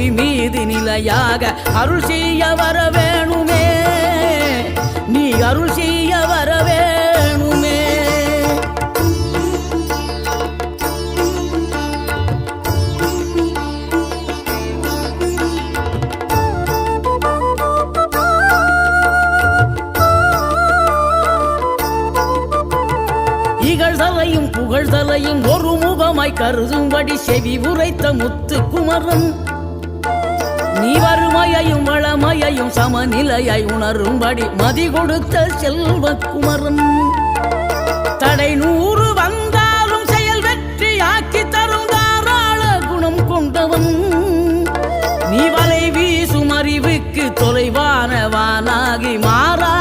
புவி மீது நிலையாக அருள் செய்ய வர வேணுமே, நீ அருள் செய்ய வர வேணுமே. இகழ்தலையும் புகழ்தலையும் ஒரு முகமாய் கருதும்படி செவி உரைத்த முத்து குமரன், நீ வறுமையையும் வளமையையும் சமநிலையை உணரும்படி மதி கொடுத்த செல்வ குமரன். தடை 100 வந்தாலும் செயல் வெற்றி ஆக்கி தரும் தாராள குணம் கொண்டவன், நீ வலை வீசும் அறிவுக்கு தொலைவானவானாகி மாறா